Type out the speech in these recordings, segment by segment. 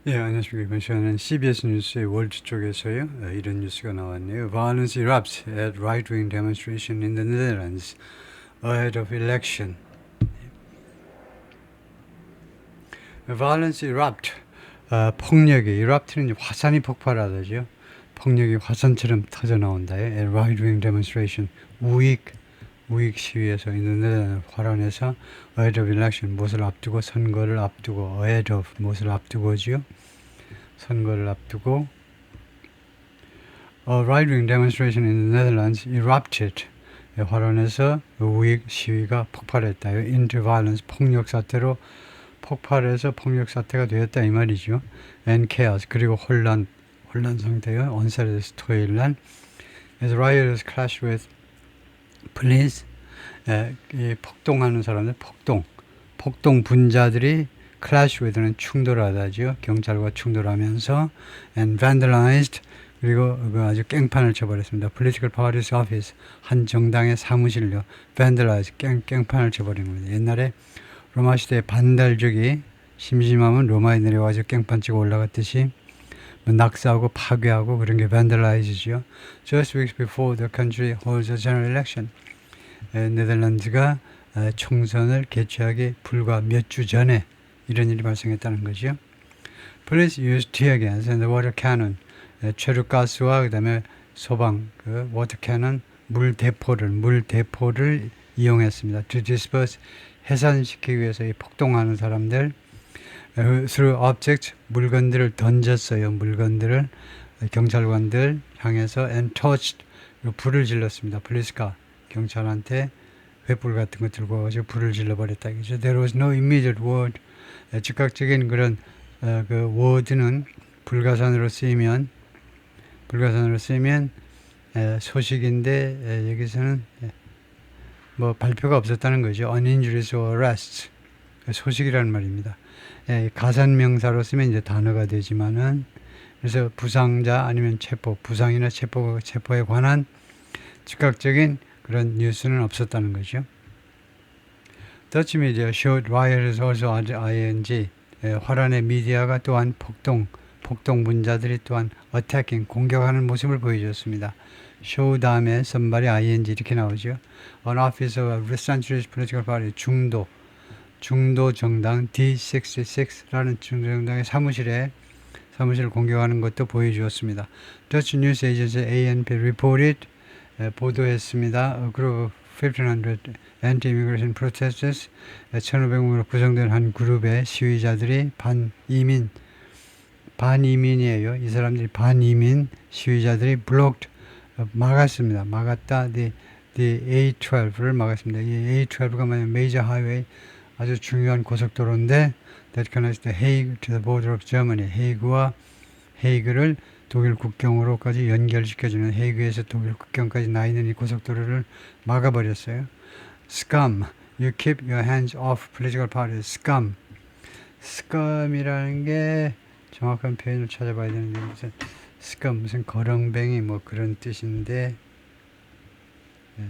예, 안녕하십니까. 이번 시간은 CBS 뉴스의 월드 쪽에서요. 이런 뉴스가 나왔네요. Violence erupts at right-wing demonstration in the Netherlands ahead of election. Violence erupt. 폭력이 erupt는 화산이 폭발하다죠. 폭력이 화산처럼 터져 나온다. at right-wing demonstration. 우익 시위에서 있는 화란에서 ahead of election, 무엇을 앞두고, 선거를 앞두고, ahead of, 무엇을 앞두고지요. 선거를 앞두고 A right-wing demonstration in the Netherlands erupted. 화란에서 우익 시위가 폭발했다. into violence, 폭력 사태로 폭발해서 폭력 사태가 되었다 이 말이죠. and chaos, 그리고 혼란 상태요. on Saturday, 토요일 날 as rioters clashed with police, 이 폭동하는 사람들, 폭동 분자들이 clash with는 충돌하다죠. 경찰과 충돌하면서 and vandalized, 그리고 아주 깽판을 쳐버렸습니다. political party's office, 한 정당의 사무실요. vandalize, 깽판을 쳐버린 겁니다. 옛날에 로마 시대에 반달족이 심심하면 로마에 내려와서 깽판 치고 올라갔듯이 낙사하고 파괴하고 그런 게 vandalize죠. Just weeks before the country holds a general election, 네덜란드가 총선을 개최하기 불과 몇 주 전에 이런 일이 발생했다는 거죠. Police used tear gas and water cannon, 최루가스와 그다음에 소방, water cannon, 물 대포를 이용했습니다. To disperse, 해산시키기 위해서 이 폭동하는 사람들, through objects, 물건들을 던졌어요. 물건들을 경찰관들 향해서 and torched, 불을 질렀습니다. police가 경찰한테 횃불 같은 거 들고 와서 불을 질러버렸다. 그죠? There was no immediate word. 즉각적인 그런 그 word는 불가산으로 쓰이면 소식인데 여기서는 뭐 발표가 없었다는 거죠. uninjuries or arrests, 소식이라는 말입니다. 가산명사로 쓰면 이제 단어가 되지만은 그래서 부상자 아니면 부상이나 체포에 관한 즉각적인 그런 뉴스는 없었다는 거죠. Dutch media showed rioters also ing. 화란의 미디어가 또한 폭동 분자들이 또한 attacking, 공격하는 모습을 보여줬습니다. show 다음에 선발이 ing 이렇게 나오죠. An office of a centrist political party, 중도 정당 D66라는 중도 정당의 사무실을 공격하는 것도 보여주었습니다. Dutch news agency ANP reported, 보도했습니다. A group of 1,500 anti-immigration protesters, 1,500명으로 구성된 한 그룹의 시위자들이 반이민이에요. 이 사람들이 반이민 시위자들이 막았다. The A12를 막았습니다. 이 A12가 뭐냐면 major highway, 아주 중요한 고속도로인데 that connects the Hague to the border of Germany. 헤이그를 독일 국경으로까지 연결시켜주는, 헤이그에서 독일 국경까지 나 있는 이 고속도로를 막아버렸어요. Scum, you keep your hands off political parties. Scum이라는 게 정확한 표현을 찾아봐야 되는데 무슨 거렁뱅이 뭐 그런 뜻인데,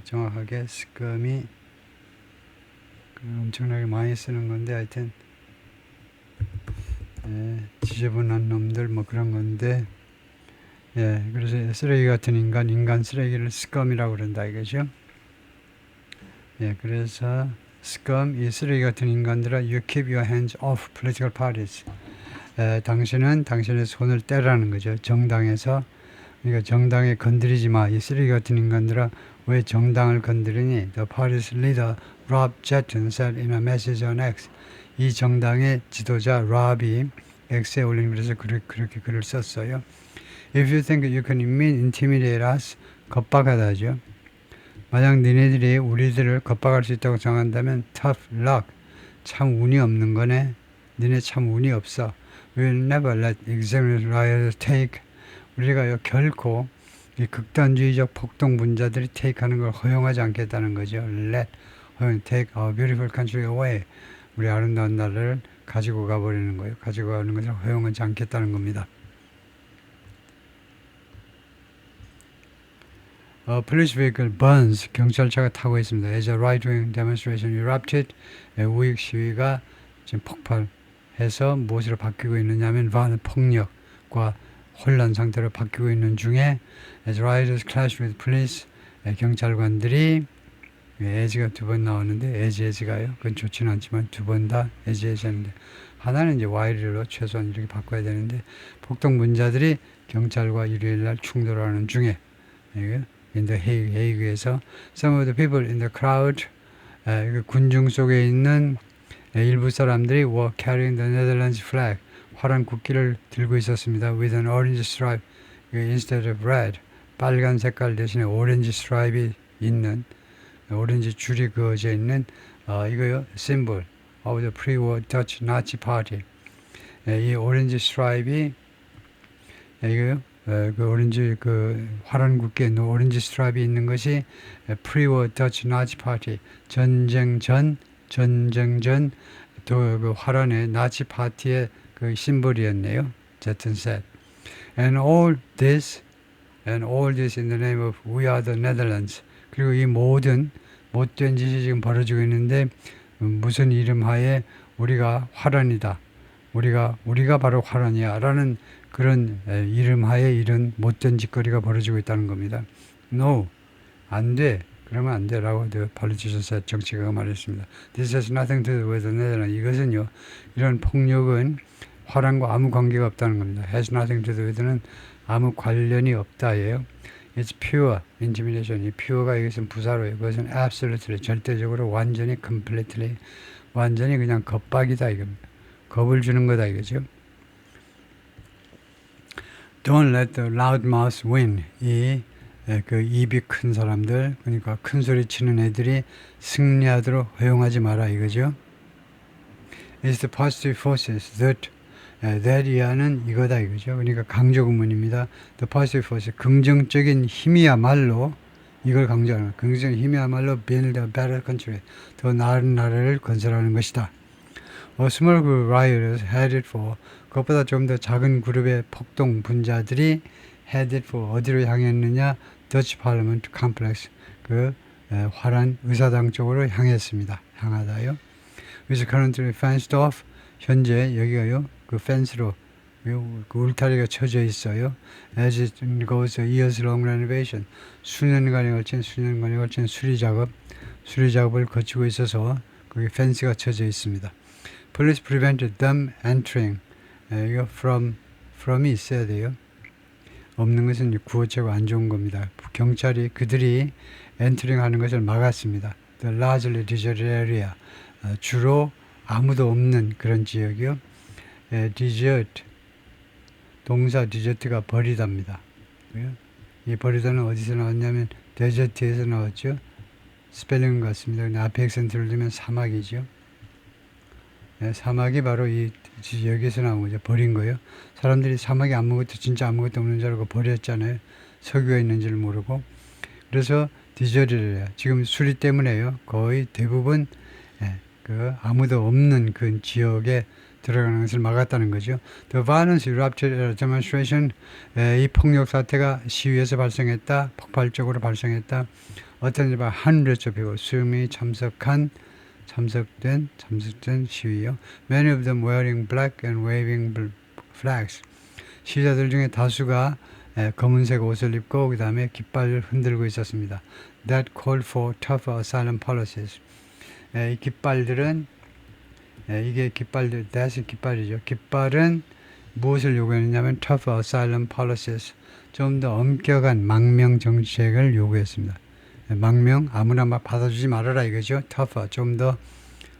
정확하게 scum이 엄청나게 많이 쓰는 건데 하여튼 지저분한 놈들 뭐 그런 건데, 그래서 쓰레기 같은 인간 쓰레기를 scum이라고 그런다 이거죠. 그래서 scum, 이 쓰레기 같은 인간들아, you keep your hands off political parties. 당신은 당신의 손을 떼라는 거죠. 정당에서. 그러니까 정당에 건드리지 마. 이 쓰레기 같은 인간들아, 왜 정당을 건드리니? The party's leader Rob Jetton said in a message on X. 이 정당의 지도자 랍이 X에 올린 글에서 그렇게 글을 썼어요. If you think you can intimidate us, 겁박하다죠. 만약 니네들이 우리들을 겁박할 수 있다고 생각한다면 tough luck, 참 운이 없는 거네. 니네 참 운이 없어. We'll never let extremist rioters take. 우리가 결코 이 극단주의적 폭동 분자들이 take하는 걸 허용하지 않겠다는 거죠. take our beautiful country away. 우리 아름다운 나라를 가지고 가버리는 거예요. 가지고 가는 것을 허용하지 않겠다는 겁니다. police vehicle burns, 경찰차가 타고 있습니다. As a right-wing demonstration erupted, 우익 시위가 지금 해서 무엇으로 바뀌고 있느냐면 violent 폭력과 혼란 상태로 바뀌고 있는 중에 as rioters clash with police 경찰관들이 as가 두 번 나오는데 as가요. 그건 좋지는 않지만 두 번 다 as하는데 하나는 이제 while로 최소한 이렇게 바꿔야 되는데 폭동분자들이 경찰과 일요일날 충돌하는 중에 in the Hague에서 some of the people in the crowd 군중 속에 있는 일부 사람들이 were carrying the Netherlands flag 화란 국기를 들고 있었습니다. with an orange stripe instead of red 빨간 색깔 대신에 오렌지 스트라이프이 있는 오렌지 줄이 그어져 있는 이거요 symbol of the pre-war Dutch Nazi Party 이 오렌지 스트라이프이 이거요 그 오렌지 그 화란 국기에 오렌지 스트라이프이 있는 것이 pre-war Dutch Nazi Party 전쟁 전 또 그 화란의 나치 파티의 그 심볼이었네요. Z said. And all this in the name of We Are the Netherlands. 그리고 이 모든 못된 짓이 지금 벌어지고 있는데 무슨 이름하에 우리가 화란이다. 우리가 바로 화란이야. 라는 그런 이름하에 이런 못된 짓거리가 벌어지고 있다는 겁니다. No, 안 돼. 그러면 안 돼. 라고 politicians 정치가가 말했습니다. This has nothing to do with the Netherlands. 이것은요, 이런 폭력은 화란과 아무 관계가 없다는 겁니다. Has nothing to do with는 아무 관련이 없다예요. It's pure intimidation. 이 pure가 이것은 부사로예요. 그것은 absolutely, 절대적으로, 완전히, completely, 완전히 그냥 겁박이다 이겁니다. 겁을 주는 거다 이거죠. Don't let the loudmouths win. 그 입이 큰 사람들, 그러니까 큰 소리 치는 애들이 승리하도록 허용하지 마라 이거죠. It's the positive forces that 이하는 이거다 이거죠. 그러니까 강조 구문입니다. The positive forces, 긍정적인 힘이야말로 이걸 강조하는 거예요. 긍정적인 힘이야말로 build a better country, 더 나은 나라를 건설하는 것이다. A small group of rioters headed for, 그것보다 좀 더 작은 그룹의 폭동 분자들이 headed for, 어디로 향했느냐? Dutch Parliament Complex, 그 화란 의사당 쪽으로 향하다요. With currently fenced off, 현재 여기가요, 그 펜스로 그 울타리가 쳐져 있어요. As it goes years long renovation, 수년간에 걸친 수리 작업을 거치고 있어서 거기 펜스가 쳐져 있습니다. Police prevented them entering. 이거 from이 있어야 돼요. 없는 것은 구어체고 안 좋은 겁니다. 경찰이 그들이 엔트링 하는 것을 막았습니다. The largely deserted area. 주로 아무도 없는 그런 지역이요. desert. 동사 desert가 버리다입니다. 이 버리다는 어디서 나왔냐면 desert에서 나왔죠. 스펠링은 같습니다. 근데 앞에 액센트를 두면 사막이죠. 사막이 바로 이 여기서 나온 거죠. 버린 거예요. 사람들이 사막에 진짜 아무것도 없는 줄 알고 버렸잖아요. 석유가 있는지를 모르고. 그래서 디저트를 해요. 지금 수리 때문에요. 거의 대부분 그 아무도 없는 그 지역에 들어가는 것을 막았다는 거죠. The violence erupted at a demonstration. 이 폭력 사태가 시위에서 발생했다. 폭발적으로 발생했다. attended by hundreds of people. 수명이 참석된 시위요. Many of them wearing black and waving flags. 시위자들 중에 다수가 검은색 옷을 입고 그 다음에 깃발을 흔들고 있었습니다. That called for tougher asylum policies. 이 깃발들은 이게 깃발들, that's 깃발이죠. 깃발은 무엇을 요구했냐면 tougher asylum policies. 좀 더 엄격한 망명 정책을 요구했습니다. 망명 아무나 막 받아주지 말아라 이거죠. tougher, 좀 더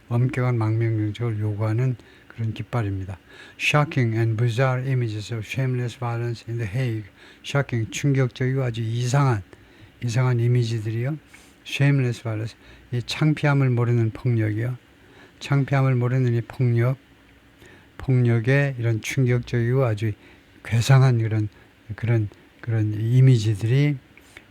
엄격한 망명 정책을 요구하는 그런 깃발입니다. Shocking and bizarre images of shameless violence in the Hague. Shocking, 충격적이고 아주 이상한 이미지들이요. Shameless violence, 이 창피함을 모르는 폭력이요. 창피함을 모르는 이 폭력의 이런 충격적이고 아주 괴상한 그런 이미지들이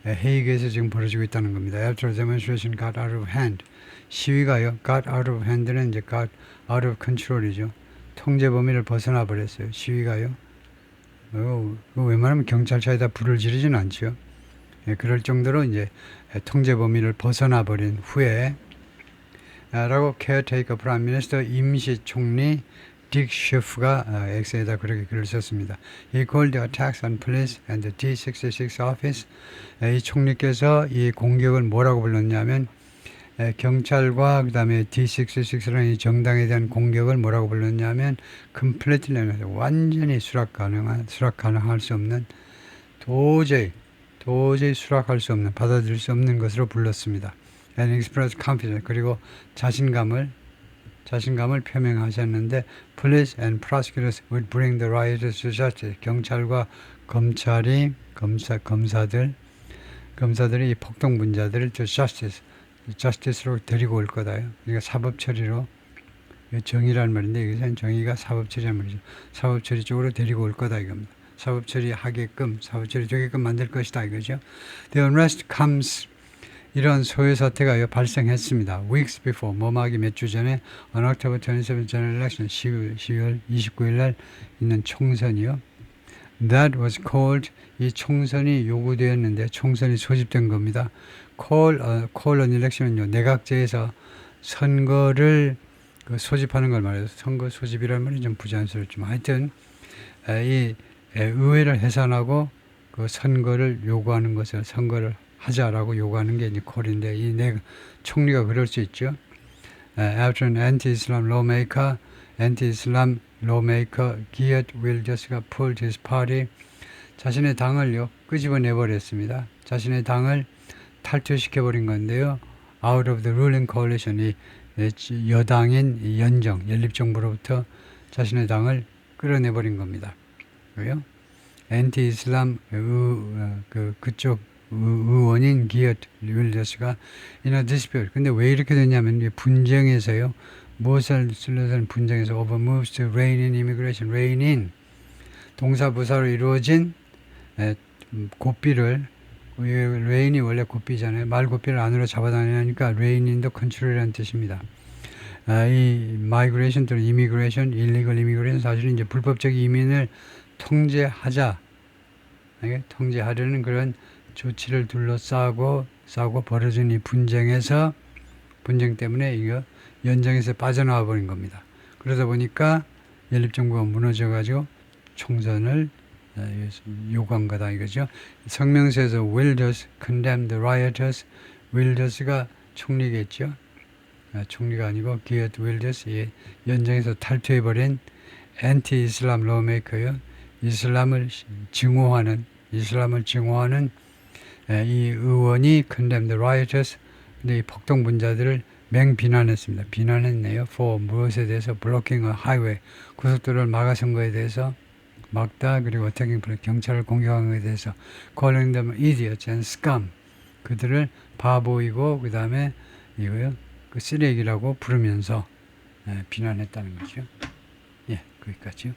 헤이그에서 지금 벌어지고 있다는 겁니다. After demonstration got out of hand. 시위가요. got out of hand는 이제 got out of control이죠. 통제 범위를 벗어나 버렸어요. 시위가요. 웬만하면 경찰차에다 불을 지르진 않죠. 그럴 정도로 이제 통제 범위를 벗어나 버린 후에 라고 caretaker prime minister 임시 총리 딕 셰프가 X에다 그렇게 글을 썼습니다. He called the attacks on police and the D66 office. 이 총리께서 이 공격을 뭐라고 불렀냐면 경찰과 그 다음에 D66라는 이 정당에 대한 공격을 뭐라고 불렀냐면 completely 완전히 수락 가능할 수 없는 도저히 수락할 수 없는 받아들일 수 없는 것으로 불렀습니다. And expressed confidence 그리고 자신감을 표명하셨는데 police and prosecutors would bring the rioters to justice. 경찰과 검사들이 이 폭동분자들을 to justice로 데리고 올 거다. 그러니까 사법 처리로 정의란 말인데 여기서는 정의가 사법 처리란 말이죠. 사법 처리 쪽으로 데리고 올 거다 이겁니다. 사법 처리 되게끔 만들 것이다 이거죠. The unrest comes 이런 소요 사태가 발생했습니다. Weeks before, 뭐막이 몇 주 전에 on October 27 general election, 12월 29일 날 있는 총선이요. That was called, 이 총선이 요구되었는데 총선이 소집된 겁니다. Call on election은요, 내각제에서 선거를 소집하는 걸 말해서 선거 소집이라는 말이 좀 부자연스럽지만 하여튼 이 의회를 해산하고 그 선거를 요구하는 것을 선거를 하자라고 요구하는 게 이제 콜인데 이 총리가 그럴 수 있죠. After an anti-Islam lawmaker Geert Wilders가 pulled his party 자신의 당을요 끄집어내 버렸습니다. 자신의 당을 탈퇴시켜 버린 건데요. Out of the ruling coalition 이 여당인 연립정부로부터 자신의 당을 끌어내 버린 겁니다. 그래요? anti-Islam 그쪽 의원인 기어트 윌더스가 in a dispute. 근데 왜 이렇게 됐냐면 분쟁에서요. 무엇을 쓸려서는 분쟁에서 over moves to rein in immigration. rein in 동사부사로 이루어진 고삐를 rein이 원래 고삐잖아요. 말 고삐를 안으로 잡아다니니까 rein in the country라는 뜻입니다. 이 migration 또는 immigration, illegal immigration 사실은 이제 불법적 이민을 통제하려는 그런 조치를 둘러싸고 벌어진 이 분쟁 때문에 이거 연장에서 빠져나와 버린 겁니다. 그러다 보니까 연립정부가 무너져가지고 총선을 요구한 거다 이거죠. 성명서에서 Wilders condemned the rioters. Wilders가 총리겠죠. 총리가 아니고 Geert Wilders 연장에서 탈퇴해버린 anti-Islam lawmaker요. 이슬람을 증오하는 이 의원이 condemned the rioters. 근데 이 폭동분자들을 맹비난했습니다. 비난했네요. for 무엇에 대해서 blocking a highway 고속도로를 막아선 거에 대해서 막다 그리고 attacking 경찰을 공격한 것에 대해서 calling them idiots and scum 그들을 바보이고 그 다음에 이거요 그 쓰레기라고 부르면서 비난했다는 거죠. 예, 거기까지요.